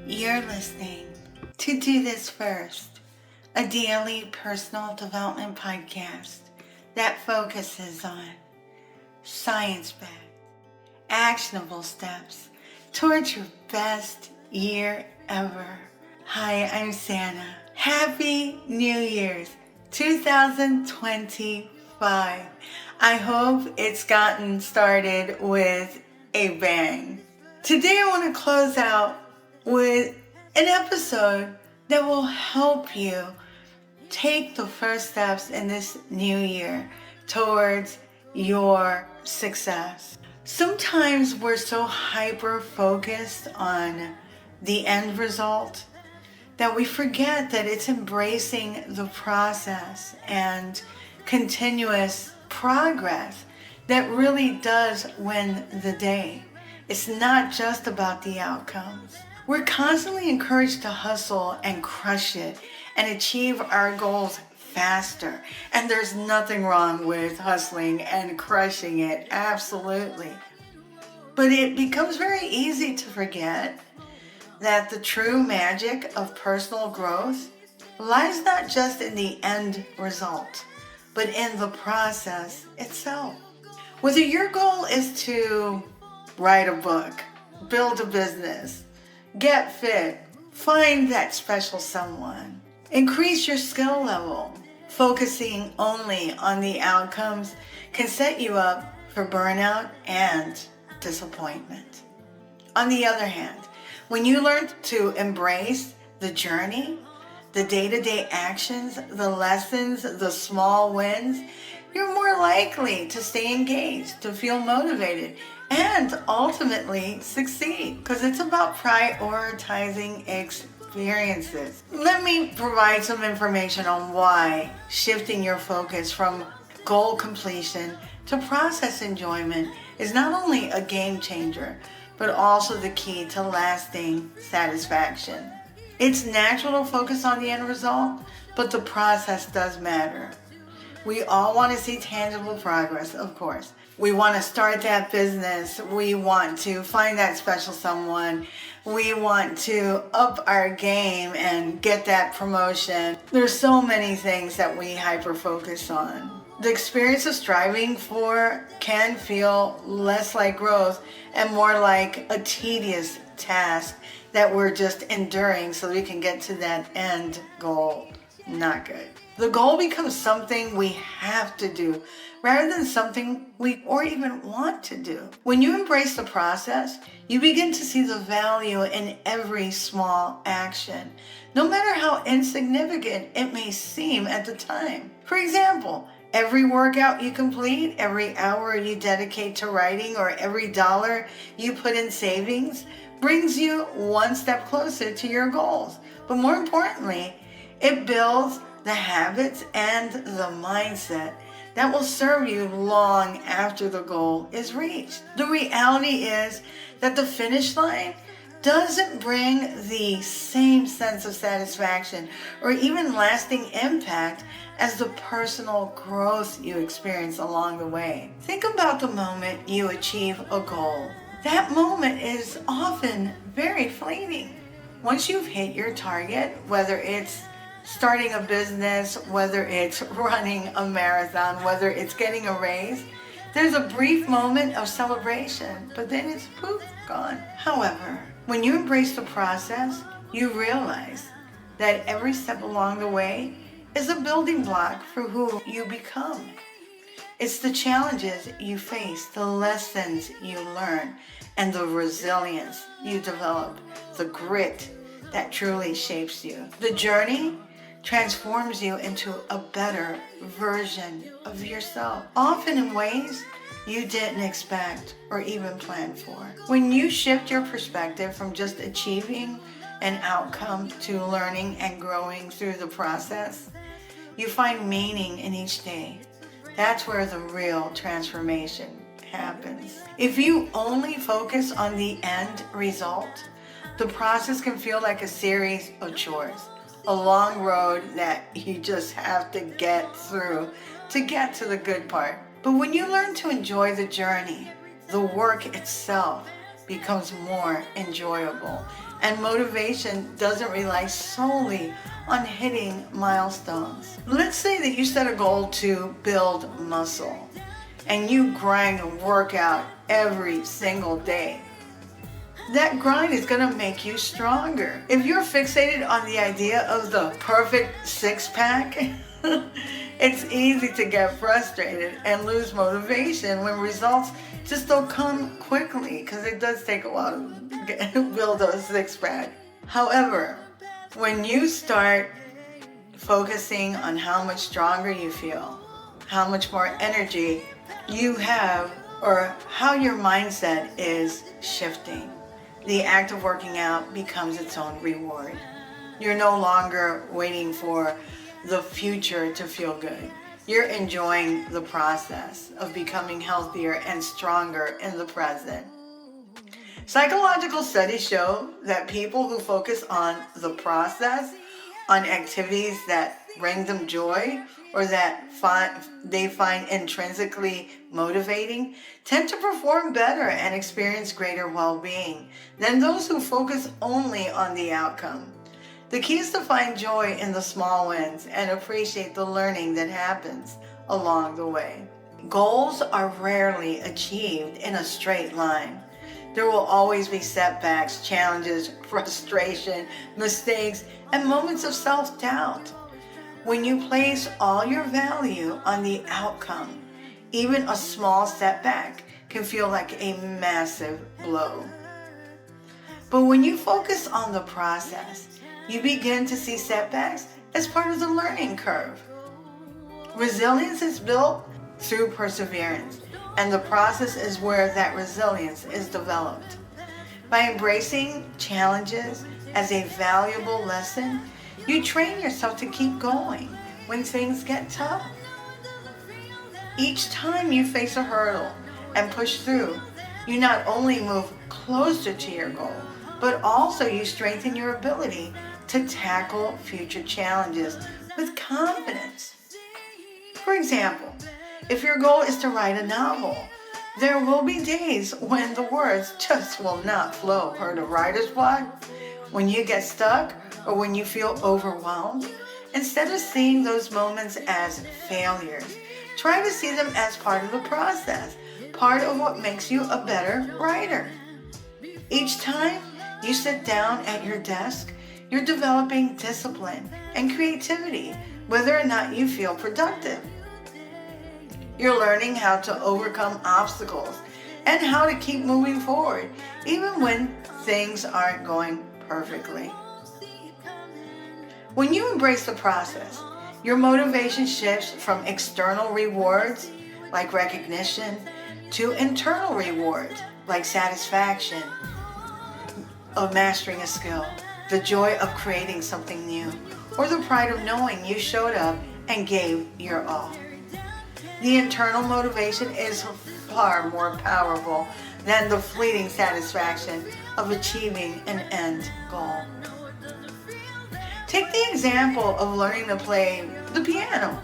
You're listening to Do This First, a daily personal development podcast that focuses on science-backed, actionable steps towards your best year ever. Hi, I'm Santa. Happy New Year's 2025. I hope it's gotten started with a bang. Today I want to close out with an episode that will help you take the first steps in this new year towards your success. Sometimes we're so hyper-focused on the end result that we forget that it's embracing the process and continuous progress that really does win the day. It's not just about the outcomes. We're constantly encouraged to hustle and crush it and achieve our goals faster. And there's nothing wrong with hustling and crushing it, absolutely. But it becomes very easy to forget that the true magic of personal growth lies not just in the end result, but in the process itself. Whether your goal is to write a book, build a business, get fit, find that special someone, increase your skill level, focusing only on the outcomes can set you up for burnout and disappointment. On the other hand, when you learn to embrace the journey, the day-to-day actions, the lessons, the small wins, you're more likely to stay engaged, to feel motivated, and ultimately succeed, because it's about prioritizing experiences. Let me provide some information on why shifting your focus from goal completion to process enjoyment is not only a game changer, but also the key to lasting satisfaction. It's natural to focus on the end result, but the process does matter. We all want to see tangible progress, of course. We want to start that business. We want to find that special someone. We want to up our game and get that promotion. There's so many things that we hyper-focus on. The experience of striving for can feel less like growth and more like a tedious task that we're just enduring so we can get to that end goal. Not good. The goal becomes something we have to do rather than something we or even want to do. When you embrace the process, you begin to see the value in every small action, no matter how insignificant it may seem at the time. For example, every workout you complete, every hour you dedicate to writing, or every dollar you put in savings brings you one step closer to your goals. But more importantly, it builds the habits and the mindset that will serve you long after the goal is reached. The reality is that the finish line doesn't bring the same sense of satisfaction or even lasting impact as the personal growth you experience along the way. Think about the moment you achieve a goal. That moment is often very fleeting. Once you've hit your target, whether it's starting a business, whether it's running a marathon, whether it's getting a raise, there's a brief moment of celebration, but then it's poof, gone. However, when you embrace the process, you realize that every step along the way is a building block for who you become. It's the challenges you face, the lessons you learn, and the resilience you develop, the grit that truly shapes you. The journey transforms you into a better version of yourself, often in ways you didn't expect or even plan for. When you shift your perspective from just achieving an outcome to learning and growing through the process, you find meaning in each day. That's where the real transformation happens. If you only focus on the end result, the process can feel like a series of chores, a long road that you just have to get through to get to the good part. But when you learn to enjoy the journey, the work itself, becomes more enjoyable, and motivation doesn't rely solely on hitting milestones. Let's say that you set a goal to build muscle and you grind and work out every single day. That grind is going to make you stronger. If you're fixated on the idea of the perfect six-pack, it's easy to get frustrated and lose motivation when results just don't come quickly, because it does take a while to build a six-pack. However, when you start focusing on how much stronger you feel, how much more energy you have, or how your mindset is shifting, the act of working out becomes its own reward. You're no longer waiting for the future to feel good. You're enjoying the process of becoming healthier and stronger in the present. Psychological studies show that people who focus on the process, on activities that bring them joy or that they find intrinsically motivating, tend to perform better and experience greater well-being than those who focus only on the outcome. The key is to find joy in the small wins and appreciate the learning that happens along the way. Goals are rarely achieved in a straight line. There will always be setbacks, challenges, frustration, mistakes, and moments of self-doubt. When you place all your value on the outcome, even a small setback can feel like a massive blow. But when you focus on the process, you begin to see setbacks as part of the learning curve. Resilience is built through perseverance, and the process is where that resilience is developed. By embracing challenges as a valuable lesson, you train yourself to keep going when things get tough. Each time you face a hurdle and push through, you not only move closer to your goal, but also you strengthen your ability to tackle future challenges with confidence. For example, if your goal is to write a novel, there will be days when the words just will not flow per the writer's block, when you get stuck, or when you feel overwhelmed. Instead of seeing those moments as failures, try to see them as part of the process, part of what makes you a better writer. Each time you sit down at your desk, you're developing discipline and creativity, whether or not you feel productive. You're learning how to overcome obstacles and how to keep moving forward, even when things aren't going perfectly. When you embrace the process, your motivation shifts from external rewards, like recognition, to internal rewards, like satisfaction of mastering a skill, the joy of creating something new, or the pride of knowing you showed up and gave your all. The internal motivation is far more powerful than the fleeting satisfaction of achieving an end goal. Take the example of learning to play the piano.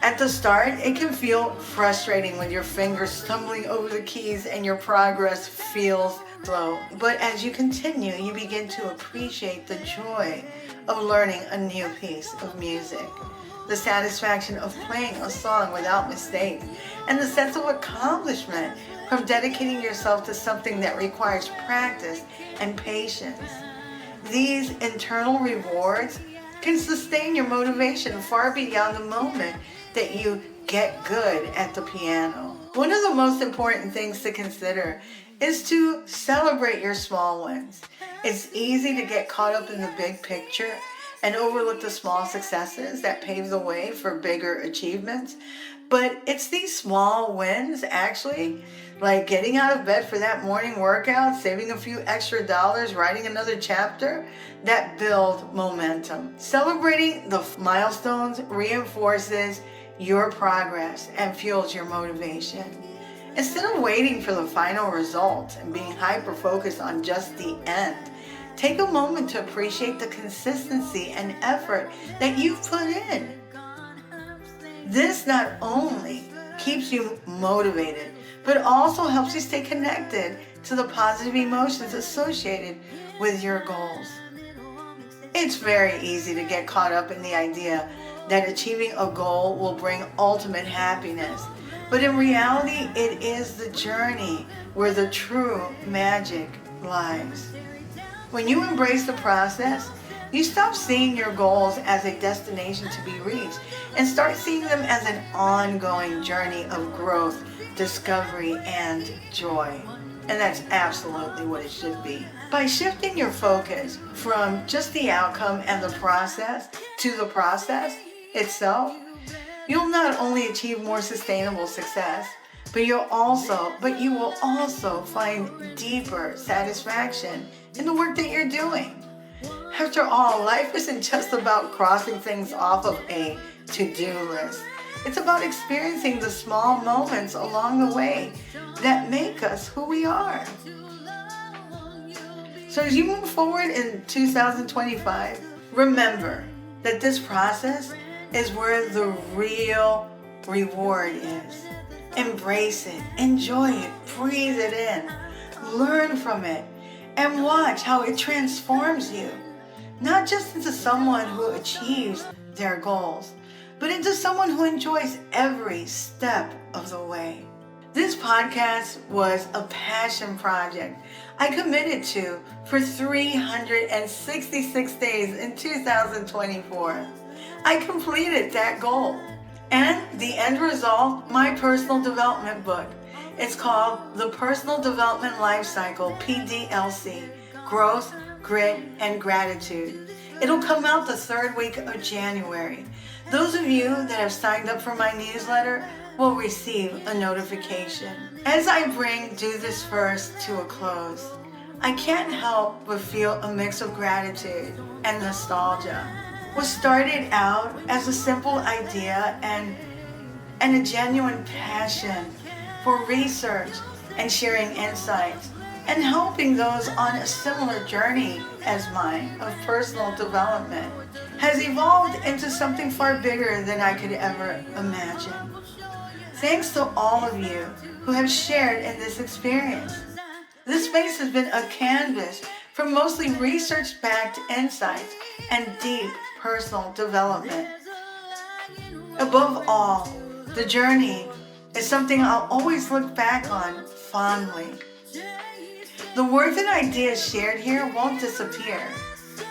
At the start, it can feel frustrating with your fingers stumbling over the keys and your progress feels slow. But as you continue, you begin to appreciate the joy of learning a new piece of music, the satisfaction of playing a song without mistake, and the sense of accomplishment from dedicating yourself to something that requires practice and patience. These internal rewards can sustain your motivation far beyond the moment that you get good at the piano. One of the most important things to consider is to celebrate your small wins. It's easy to get caught up in the big picture and overlook the small successes that pave the way for bigger achievements. But it's these small wins, actually, like getting out of bed for that morning workout, saving a few extra dollars, writing another chapter, that build momentum. Celebrating the milestones reinforces your progress and fuels your motivation. Instead of waiting for the final result and being hyper-focused on just the end, take a moment to appreciate the consistency and effort that you've put in. This not only keeps you motivated, but also helps you stay connected to the positive emotions associated with your goals. It's very easy to get caught up in the idea that achieving a goal will bring ultimate happiness. But in reality, it is the journey where the true magic lies. When you embrace the process, you stop seeing your goals as a destination to be reached and start seeing them as an ongoing journey of growth, discovery, and joy. And that's absolutely what it should be. By shifting your focus from just the outcome and the process to the process itself, you'll not only achieve more sustainable success, but you will also find deeper satisfaction in the work that you're doing. After all, life isn't just about crossing things off of a to-do list. It's about experiencing the small moments along the way that make us who we are. So as you move forward in 2025, remember that this process is where the real reward is. Embrace it, enjoy it, breathe it in, learn from it, and watch how it transforms you, not just into someone who achieves their goals, but into someone who enjoys every step of the way. This podcast was a passion project I committed to for 366 days in 2024. I completed that goal. And the end result, my personal development book. It's called The Personal Development Life Cycle, PDLC, Growth, Grit, and Gratitude. It'll come out the third week of January. Those of you that have signed up for my newsletter will receive a notification. As I bring Do This First to a close, I can't help but feel a mix of gratitude and nostalgia. What started out as a simple idea and a genuine passion for research and sharing insights and helping those on a similar journey as mine of personal development has evolved into something far bigger than I could ever imagine. Thanks to all of you who have shared in this experience. This space has been a canvas for mostly research-backed insights and deep personal development. Above all, the journey is something I'll always look back on fondly. The work and ideas shared here won't disappear.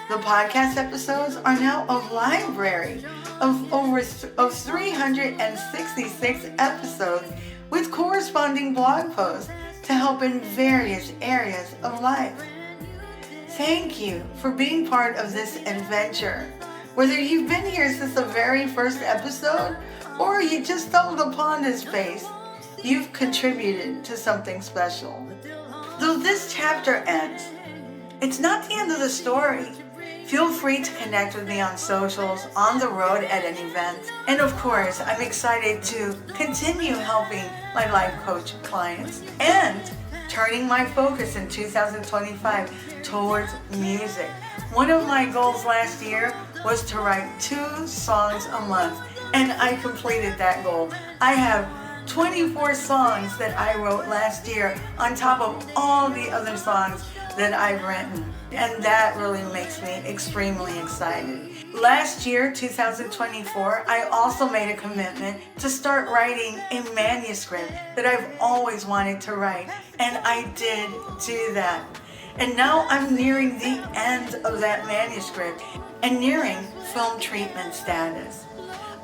The podcast episodes are now a library of 366 episodes with corresponding blog posts to help in various areas of life. Thank you for being part of this adventure. Whether you've been here since the very first episode or you just stumbled upon this space, you've contributed to something special. Though this chapter ends, it's not the end of the story. Feel free to connect with me on socials, on the road at an event. And of course, I'm excited to continue helping my life coach clients and turning my focus in 2025 towards music. One of my goals last year was to write 2 songs a month, and I completed that goal. I have 24 songs that I wrote last year on top of all the other songs that I've written, and that really makes me extremely excited. Last year, 2024, I also made a commitment to start writing a manuscript that I've always wanted to write, and I did do that. And now I'm nearing the end of that manuscript and nearing film treatment status.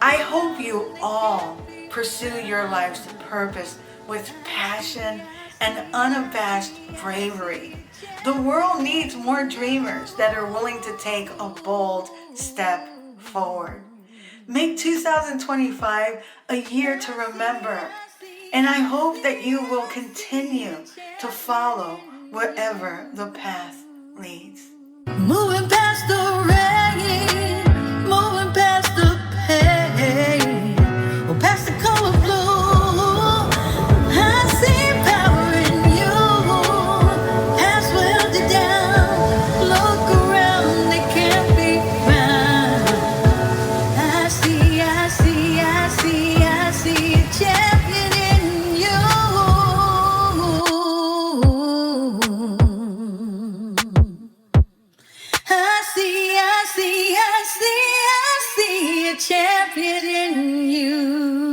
I hope you all pursue your life's purpose with passion and unabashed bravery. The world needs more dreamers that are willing to take a bold step forward. Make 2025 a year to remember, and I hope that you will continue to follow wherever the path leads. Moving past the rain, moving past the pain, or past the color blue. I see power in you. Past will empty down. Look around, they can't be found. I see a champion in you. be a champion in you.